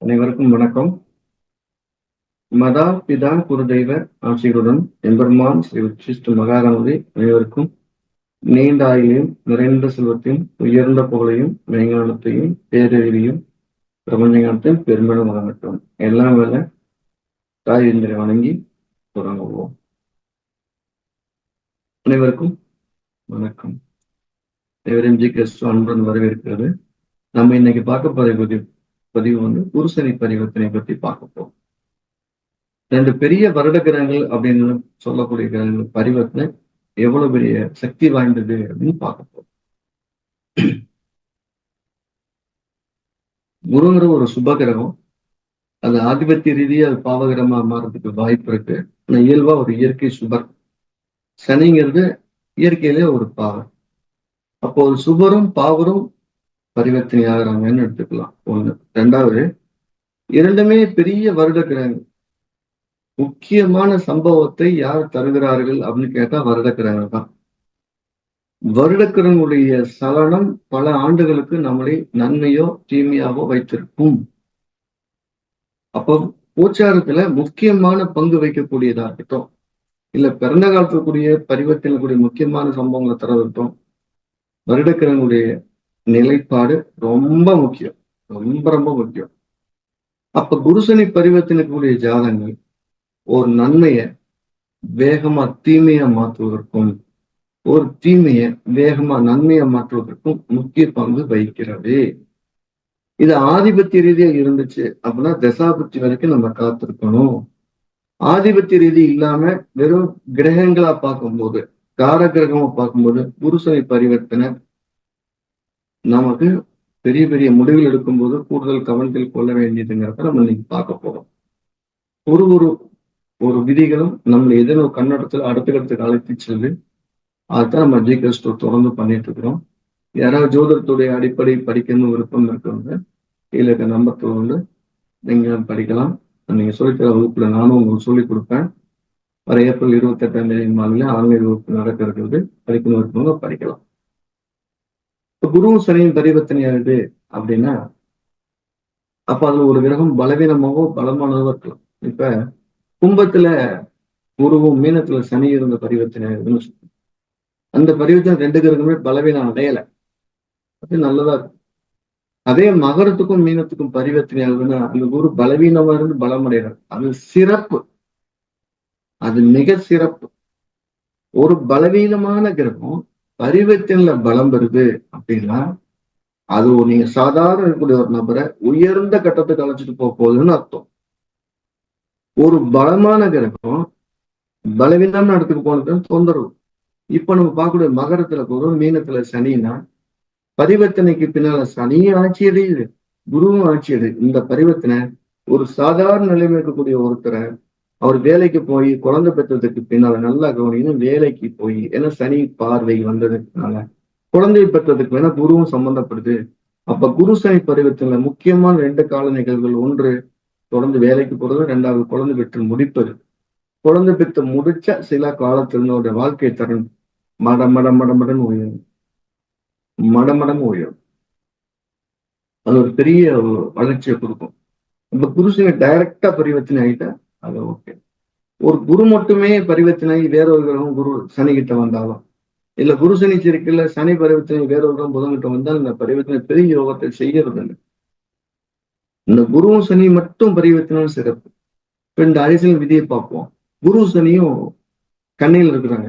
அனைவருக்கும் வணக்கம். மதா பிதா குருதெய்வ ஆசிகளுடன் எம்பெருமான் ஸ்ரீ உச்சிஷ்ட மகாகணபதி அனைவருக்கும் நீண்ட ஆயுளையும் நிறைந்த செல்வத்தையும் உயர்ந்த புகழையும் மெய்ஞானத்தையும் பேரறிவையும் பிரபஞ்ச பெருமையும் வழங்கட்டும். எல்லாம் வேலை தாய் இந்திரை வணங்கி தொடங்குவோம். அனைவருக்கும் வணக்கம். அனைவரும் அன்புடன் வரவேற்கிறது. நம்ம இன்னைக்கு பார்க்க போற பதிவு குருசனி பரிவர்த்தனை பற்றி பார்க்க போறோம். ரெண்டு பெரிய வருட கிரகங்கள் அப்படின்னு சொல்லக்கூடிய கிரகங்கள் பரிவர்த்தனை எவ்வளவு பெரிய சக்தி வாய்ந்தது அப்படின்னு பார்க்க போறோம். குருங்கிற ஒரு சுப கிரகம், அது ஆதிபத்திய ரீதியா அது பாவகிரகமா மாறதுக்கு வாய்ப்பு இருக்கு. ஆனா இயல்பா ஒரு இயற்கை சுபர். சனிங்கிறது இயற்கையிலே ஒரு பாவர். அப்போ ஒரு சுபரும் பாவரும் பரிவர்த்தனை ஆகிறாங்கன்னு எடுத்துக்கலாம். ஒண்ணு. ரெண்டாவது, இரண்டுமே பெரிய வருட கிரகங்கள். முக்கியமான சம்பவத்தை யார் தருகிறார்கள் அப்படின்னு கேட்டா வருடக்கிரகங்கள் தான். வருடக்கிரகங்களுடைய சலனம் பல ஆண்டுகளுக்கு நம்மளை நன்மையோ தீமையாவோ வைத்திருக்கும். அப்போ கோச்சாரத்துல முக்கியமான பங்கு வைக்கக்கூடியதா இருக்கட்டும், இல்ல பிறந்த காலத்துக்குரிய பரிவர்த்தனைக்கூடிய முக்கியமான சம்பவங்களை தரவிட்டோம், வருடக்கிரகங்களுடைய நிலைப்பாடு ரொம்ப முக்கியம், ரொம்ப ரொம்ப முக்கியம். அப்ப குருசனி பரிவர்த்தனைக்குரிய ஜாதகங்கள் ஒரு நன்மைய வேகமா தீமையா மாற்றுவதற்கும், ஒரு தீமைய வேகமா நன்மையா மாற்றுவதற்கும் முக்கிய பங்கு வகிக்கிறது. இது ஆதிபத்திய ரீதியா இருந்துச்சு அப்படின்னா தசாபுத்தி வரைக்கும் நம்ம காத்திருக்கணும். ஆதிபத்திய ரீதி இல்லாம வெறும் கிரகங்களா பார்க்கும்போது, கார கிரகமா பார்க்கும்போது குருசனி பரிவர்த்தனை நமக்கு பெரிய பெரிய முடிவுகள் எடுக்கும்போது கூடுதல் கவனத்தில் கொள்ள வேண்டியதுங்கிறத நம்ம இன்னைக்கு பார்க்க போறோம். ஒரு விதிகளும் நம்ம எதோ கண்ணோட்டத்தில் அடுத்த அழைத்து செல்லு. அதுதான் நம்ம ஜிகேஎஸ் தொடர்ந்து பண்ணிட்டு இருக்கிறோம். யாராவது ஜோதிடத்துடைய அடிப்படை படிக்கணும் விருப்பம் இருக்கவங்க கீழே நம்பர் வந்து நீங்க படிக்கலாம். நீங்க சொல்லித்தர வகுப்புல நானும் உங்களுக்கு சொல்லிக் கொடுப்பேன். வர ஏப்ரல் 28ஆம் தேதி ஆன்மீக வகுப்பு நடக்கிறது. படிக்கணும் இருக்கவங்க படிக்கலாம். இப்ப குருவும் சனியும் பரிவர்த்தனை ஆகுது அப்படின்னா அப்ப அதுல ஒரு கிரகம் பலவீனமாவோ பலமானதோ இருக்கலாம். இப்ப கும்பத்துல குருவும் மீனத்துல சனி இருந்த பரிவர்த்தனை ஆகுதுன்னு சொல்லுவோம். அந்த பரிவர்த்தனை ரெண்டு கிரகமே பலவீனம் அடையலை, அது நல்லதா இருக்கும். அதே மகரத்துக்கும் மீனத்துக்கும் பரிவர்த்தனை ஆகுதுன்னா அந்த குரு பலவீனமா இருந்து பலம் அடைகிறார். அது சிறப்பு, அது மிக சிறப்பு. ஒரு பலவீனமான கிரகம் பரிவர்த்தனைல பலம் பெறுது அப்படின்னா அது நீங்க சாதாரண இருக்கக்கூடிய ஒரு நபரை உயர்ந்த கட்டத்துக்கு அழைச்சிட்டு போக போகுதுன்னு அர்த்தம். ஒரு பலமான கிரகம் பலவீனமான இடத்துக்கு போனது தொந்தரவு. இப்ப நம்ம பார்க்கக்கூடிய மகரத்துல குரு மீனத்துல சனின்னா பரிவர்த்தனைக்கு பின்னால சனியும் ஆட்சி அடையுது, குருவும் ஆட்சி அடையுது. இந்த பரிவர்த்தனை ஒரு சாதாரண நிலைமை இருக்கக்கூடிய ஒருத்தரை அவர் வேலைக்கு போய் குழந்தை பெற்றதுக்கு பின்னால நல்லா கவனிக்கணும். வேலைக்கு போய் ஏன்னா சனி பார்வை வந்ததுக்குனால குழந்தை பெற்றதுக்கு வேணா குருவும் சம்பந்தப்படுது. அப்ப குரு சனி பரிவர்த்தனை முக்கியமான ரெண்டு கால நிகழ்வுகள். ஒன்று தொடர்ந்து வேலைக்கு போறது, ரெண்டாவது குழந்தை பெற்று முடிப்பது. குழந்தை பெற்று முடிச்ச சில காலத்தினுடைய வாழ்க்கை தரம் மடமடன் உயரும், மடமடம் உயரும். அது ஒரு பெரிய வளர்ச்சியை கொடுக்கும். இப்ப குருசனை டைரக்டா பரிவர்த்தனை ஆகிட்டா அது ஓகே. ஒரு குரு மட்டுமே பரிவர்த்தனை ஆகி வேற ஒரு கிரகம் குரு சனி கிட்ட வந்தாலும், இல்ல குரு சனி சேர்க்கையில சனி பரிவர்த்தனை வேற ஒரு கிரகம் புதன் கிட்ட வந்தால் இந்த பரிவர்த்தனை பெரிய யோகத்தை செய்யறது இல்லை. இந்த குருவும் சனி மட்டும் பரிவர்த்தனை சிறப்பு. இப்ப இந்த அரசியல் விதியை பார்ப்போம். குரு சனியும் கண்ணியில் இருக்கிறாங்க,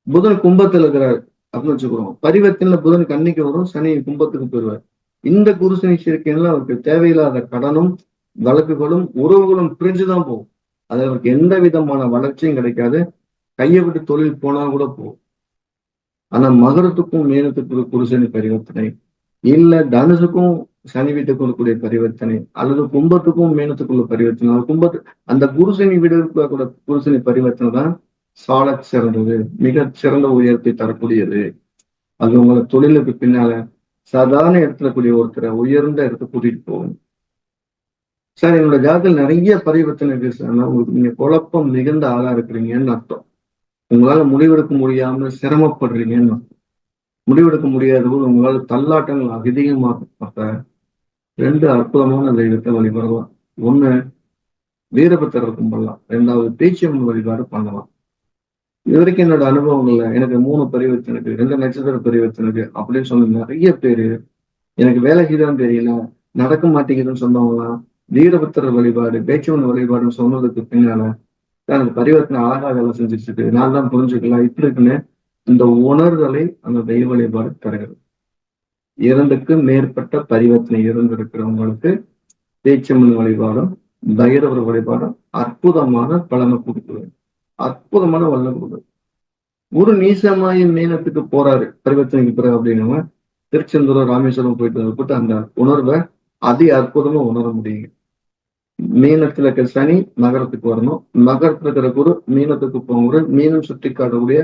புதன் கும்பத்துல இருக்கிறார் அப்படின்னு வச்சுக்கிறோம். பரிவர்த்தனையில புதன் கன்னிக்கு வரும், சனி கும்பத்துக்கு போயிடுவார். இந்த குரு சனி சேர்க்கையில அவருக்கு தேவையில்லாத கடனும் வழக்குகளும் உறவுகளும் பிரிஞ்சுதான் போகும். அது அவருக்கு எந்த விதமான வளர்ச்சியும் கிடைக்காது. கையை விட்டு தொழில் போனா கூட போகும். ஆனா மகரத்துக்கும் மீனத்துக்கும் குரு சனி பரிவர்த்தனை, இல்ல தனுசுக்கும் சனி வீட்டுக்கு இருக்கக்கூடிய பரிவர்த்தனை, அல்லது கும்பத்துக்கும் மீனத்துக்குள்ள பரிவர்த்தனை, அந்த குரு சனி வீடுகளுக்குள்ள கூட குரு சனி பரிவர்த்தனை தான் சால சிறந்தது, மிக சிறந்த உயரத்தை தரக்கூடியது. அது உங்களை தொழிலுக்கு பின்னால சாதாரண இடத்துல கூடிய ஒருத்தரை உயர்ந்த இடத்துக்கு கூட்டிட்டு போகும். சார் என்னோட ஜாதகத்தில் நிறைய பரிவர்த்தனை இருக்கு சார், உங்களுக்கு நீங்க குழப்பம் மிகுந்த ஆளா இருக்கிறீங்கன்னு அர்த்தம். உங்களால முடிவெடுக்க முடியாம சிரமப்படுறீங்கன்னு அர்த்தம். முடிவெடுக்க முடியாத போது உங்களால தள்ளாட்டங்கள் அதிகமாகும். அப்ப 2 அற்புதமான தெய்வத்தை வழிபடலாம். ஒண்ணு வீரபத்திரர் கும்பிடலாம். 2வது பேச்சியம்மன் வழிபாடு பண்ணலாம். இது வரைக்கும் என்னோட அனுபவங்கள்ல எனக்கு 3 பரிவர்த்தனைக்கு 2 நட்சத்திர பரிவர்த்தனைக்கு அப்படின்னு சொன்ன நிறைய பேரு எனக்கு வேலை செய்தான் தெரியல, நடக்க மாட்டேங்குதுன்னு சொன்னவங்களாம் வீரபத்திரர் வழிபாடு, பேச்சியம்மன் வழிபாடுன்னு சொன்னதுக்கு பின்னால எனக்கு பரிவர்த்தனை அழகா வேலை செஞ்சுட்டு இருக்கு. நான் தான் புரிஞ்சுக்கலாம் இப்படி இருக்குன்னு இந்த உணர்தலை அந்த தெய்வ வழிபாடு தருகிறது. 2க்கு மேற்பட்ட பரிவர்த்தனை இருந்திருக்கிறவங்களுக்கு பேச்சியம்மன் வழிபாடும் பைரவர் வழிபாடும் அற்புதமான பலனை கொடுக்குது. அற்புதமான வல்லமை கொடுக்குது. குரு நீசமாயி மீனத்துக்கு போறாரு பரிவர்த்தனைக்கு பிறகு அப்படின்னா திருச்செந்தூர் ராமேஸ்வரம் போயிட்டு அந்த உணர்வை அதி அற்புதமா உணர முடியுங்க. மீனத்துல இருக்க சனி மகரத்துக்கு வரணும், மகரத்துல இருக்கிற குரு மீனத்துக்கு போகும்போது மீனம் சுட்டி காட்டக்கூடிய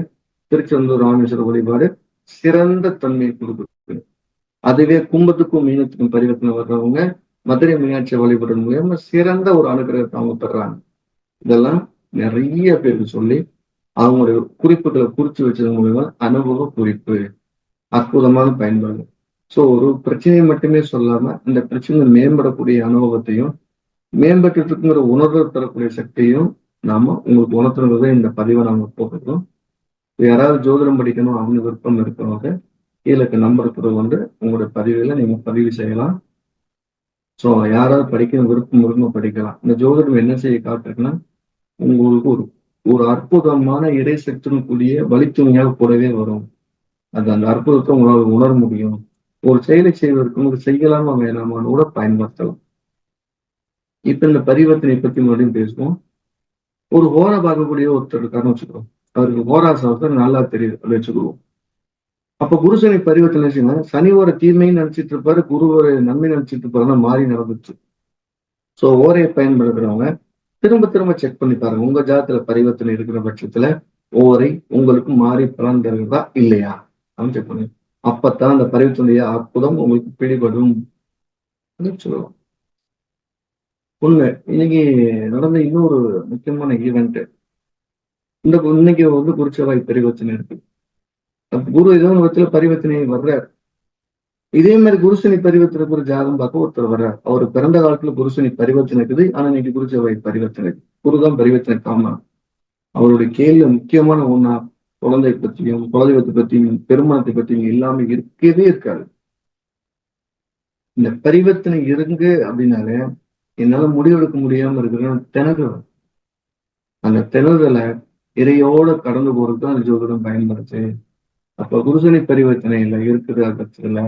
திருச்செந்தூர் ராமேஸ்வர வழிபாடு சிறந்த தன்மையை கொடுக்குது. அதுவே கும்பத்துக்கும் மீனத்துக்கும் பரிவர்த்தனை வர்றவங்க மதுரை மீனாட்சி வழிபடுறது மூலியமா சிறந்த ஒரு அனுகிரகத்தை அவங்க பெறாங்க. இதெல்லாம் நிறைய பேருக்கு சொல்லி அவங்களுடைய குறிப்புகளை குறிச்சு வச்சது மூலியமா அனுபவ குறிப்பு அற்புதமான பயன்பாடு. சோ ஒரு பிரச்சனையை மட்டுமே சொல்லாம இந்த பிரச்சனை மேம்படக்கூடிய அனுபவத்தையும் மேம்பட்டு இருக்குங்கிற உணர்வு தரக்கூடிய சக்தியும் நாம உங்களுக்கு உணர்த்துறதை இந்த பதிவை நாம போட்டுக்கிறோம். யாராவது ஜோதிடம் படிக்கணும் அப்படின்னு விருப்பம் இருக்கிறவங்க கீழே நம்பருக்கு வந்து உங்களுடைய பதிவுகளை நீங்க பதிவு செய்யலாம். ஸோ யாராவது படிக்கணும் விருப்பம் படிக்கலாம். இந்த ஜோதிடம் என்ன செய்ய காட்டுருக்குன்னா உங்களுக்கு ஒரு ஒரு அற்புதமான இறைசக்தின்னு கூடிய வழித்துணையாக கூடவே வரும். அந்த அற்புதத்தை உங்களால் உணர முடியும். ஒரு செயலை செய்வதற்கு உங்களுக்கு செய்யலாமா வேணாமான்னு கூட பயன்படுத்தலாம். இப்ப இந்த பரிவர்த்தனை பத்தி மறுபடியும் பேசுவோம். ஒரு ஹோரா பார்க்கக்கூடிய ஒருத்தர் இருக்காருன்னு வச்சுக்கிறோம். அவருக்கு ஹோரா சாஸ்திரம் நல்லா தெரியுது, அதை வச்சுக்கிடுவோம். அப்ப குரு சனி பரிவர்த்தனை செய்யணும். சனி ஒரு தீமைன்னு நினைச்சிட்டு இருப்பாரு, குரு ஒரு நன்மை நினைச்சிட்டு இருப்பாருன்னா மாறி நடந்துச்சு. சோ ஓரையை பயன்படுத்துறவங்க திரும்ப திரும்ப செக் பண்ணி பாருங்க. உங்க ஜாதத்துல பரிவர்த்தனை இருக்கிற பட்சத்துல ஓரை உங்களுக்கு மாறி பலன் தருகிறதா இல்லையா அப்படின்னு செக் பண்ணி அப்பத்தான் அந்த பரிவர்த்தனைய அற்புதம் உங்களுக்கு பிடிபடும் சொல்லலாம். உண்மை இன்னைக்கு நடந்த இன்னொரு முக்கியமான ஈவெண்ட் இன்னைக்கு வந்து குருச்செவ்வாய் பரிவர்த்தனை இருக்கு. குரு ஏதோ ஒரு விதத்துல பரிவர்த்தனை வர்றார். இதே மாதிரி குருசனி பரிவர்த்தனை ஒரு ஜாதகம் பார்க்க ஒருத்தர் வர்றார். அவர் பிறந்த காலத்துல குருசனி பரிவர்த்தனை இருக்குது. ஆனா இன்னைக்கு குருச்செவ்வாய் பரிவர்த்தனை குருதான் பரிவர்த்தனை காமன். அவருடைய கேள்வி முக்கியமான ஒண்ணா குழந்தை பற்றியும் குலதெய்வத்தை பற்றியும் பெருமானத்தை பற்றியும் எல்லாமே இருக்கவே இருக்காது. இந்த பரிவர்த்தனை இருங்க அப்படின்னாலே என்னால முடிவெடுக்க முடியாம இருக்கிற திணறுவேன். அந்த திணறுதலை இறையோட கடந்து போறதுக்கு அந்த ஜோதிடம் பயன்படுச்சு. அப்ப குருசனி பரிவர்த்தனையில இருக்கிற பட்சத்துல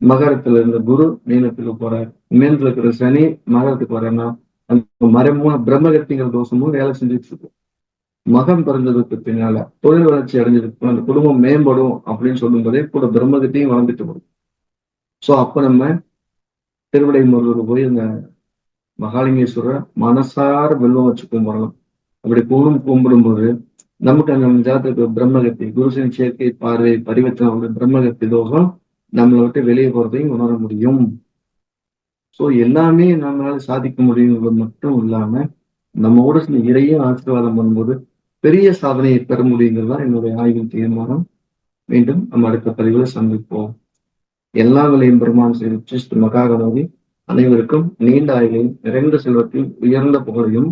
மகரத்துல இருந்த குரு மீனத்துக்கு போறார். மீனத்துல இருக்கிற சனி மகரத்துக்கு வரேன்னா அந்த மறைமுக பிரம்மகத்திங்கிற தோஷமும் வேலை செஞ்சுட்டு இருக்கும். மகன் பிறந்ததுக்கு பின்னால தொழில் வளர்ச்சி அடைஞ்சதுக்கு அந்த குடும்பம் மேம்படும் அப்படின்னு சொல்லும் போதே கூட பிரம்மகத்தையும் வளர்ந்துட்டு வரும். சோ அப்ப நம்ம திருவிடை முருகர் போய் அந்த மகாலிங்கேஸ்வரர் மனசார வெல்வம் வச்சு கும்பிடலாம். அப்படி கும்பிடும்போது நமக்கு அந்த ஜாதகத்துக்கு பிரம்மகத்தி குருசனி சேர்க்கை பார்வை பரிவர்த்தனை பிரம்மகத்தி தோஷம் நம்மளை விட்டு வெளியே போறதையும் உணர முடியும். சோ எல்லாமே நம்மளால சாதிக்க முடியுங்கிறது மட்டும் இல்லாம நம்ம கூட சில இறையும் ஆசீர்வாதம் பண்ணும்போது பெரிய சாதனையை பெற முடியுங்கிறது தான் என்னுடைய ஆய்வின் தீர்மானம். மீண்டும் நம்ம அடுத்த பதிவுல சந்திப்போம். எல்லா விலையும் பெருமான் செய்து மகாகணபதி அனைவருக்கும் நீண்ட ஆய்வையும் நிறைந்த செல்வத்தையும் உயர்ந்த புகழையும்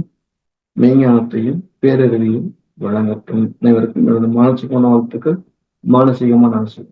மெய்ஞானத்தையும் பேரறிவையும் வழங்கட்டும். அனைவருக்கும் எனது மானசீகமான வாழ்த்துக்கள், மானசீகமான அரசு.